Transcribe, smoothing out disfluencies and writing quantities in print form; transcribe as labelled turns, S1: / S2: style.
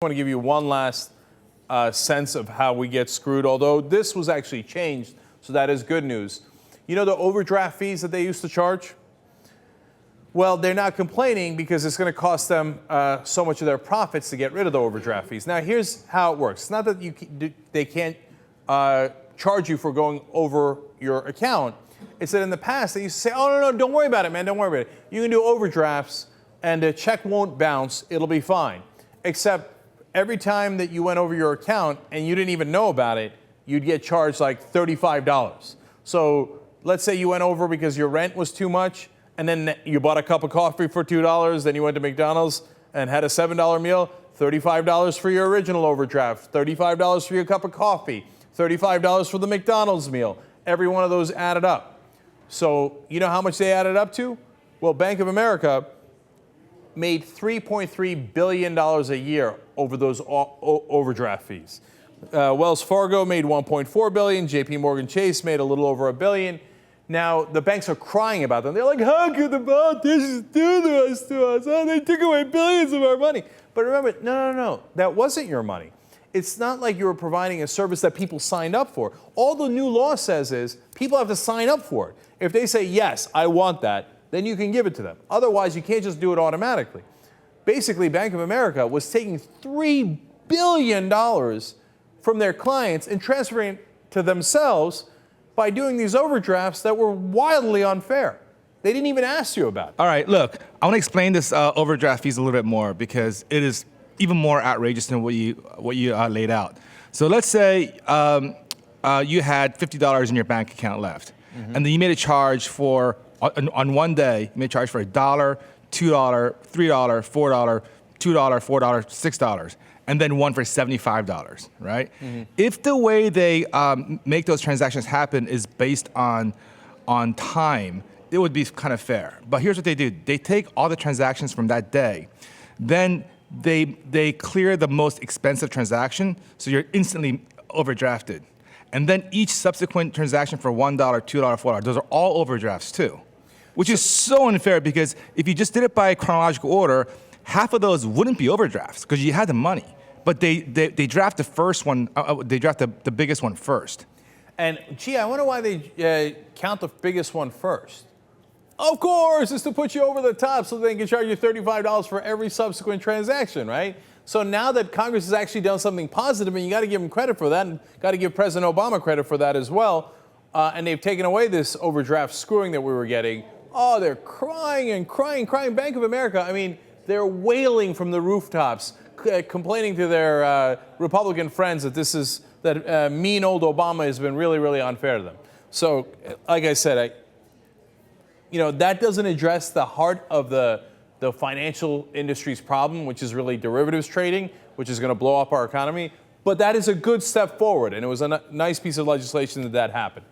S1: I want to give you one last sense of how we get screwed, although this was actually changed, so that is good news. You know the overdraft fees that they used to charge? Well, they're not complaining because it's going to cost them so much of their profits to get rid of the overdraft fees. Now, here's how it works. It's not that they can't charge you for going over your account. It's that in the past, they used to say, oh, no, don't worry about it, man, don't worry about it. You can do overdrafts, and the check won't bounce. It'll be fine. Except every time that you went over your account and you didn't even know about it, you'd get charged like $35. So let's say you went over because your rent was too much, and then you bought a cup of coffee for $2, then you went to McDonald's and had a $7 meal, $35 for your original overdraft, $35 for your cup of coffee, $35 for the McDonald's meal. Every one of those added up. So you know how much they added up to? Well, Bank of America made $3.3 billion a year over those overdraft fees. Wells Fargo made $1.4 billion. JP Morgan Chase made a little over $1 billion. Now, the banks are crying about them. They're like, how could the politicians do this to us? Oh, they took away billions of our money. But remember, no, that wasn't your money. It's not like you were providing a service that people signed up for. All the new law says is people have to sign up for it. If they say, yes, I want that, then you can give it to them. Otherwise, you can't just do it automatically. Basically, Bank of America was taking $3 billion from their clients and transferring it to themselves by doing these overdrafts that were wildly unfair. They didn't even ask you about it.
S2: All right, look, I want to explain this overdraft fees a little bit more because it is even more outrageous than what you laid out. So let's say you had $50 in your bank account left, and then you made a charge for, on one day, you made a charge for $1, $2, $3, $4, $2, $4, $6, and then one for $75, right? If the way they make those transactions happen is based on time, it would be kind of fair. But here's what they do. They take all the transactions from that day, then they clear the most expensive transaction, so you're instantly overdrafted. And then each subsequent transaction for $1, $2, $4, those are all overdrafts too, which is so unfair because if you just did it by chronological order, half of those wouldn't be overdrafts because you had the money. But they draft the first one, they draft the biggest one first.
S1: And gee, I wonder why they count the biggest one first. Of course, it's to put you over the top so they can charge you $35 for every subsequent transaction, right? So now that Congress has actually done something positive, and you got to give them credit for that, and got to give President Obama credit for that as well, and they've taken away this overdraft screwing that we were getting. Oh, they're crying and crying. Bank of America, I mean, they're wailing from the rooftops, complaining to their Republican friends that mean old Obama has been really, really unfair to them. So, like I said, that doesn't address the heart of the financial industry's problem, which is really derivatives trading, which is going to blow up our economy. But that is a good step forward, and it was a nice piece of legislation that happened.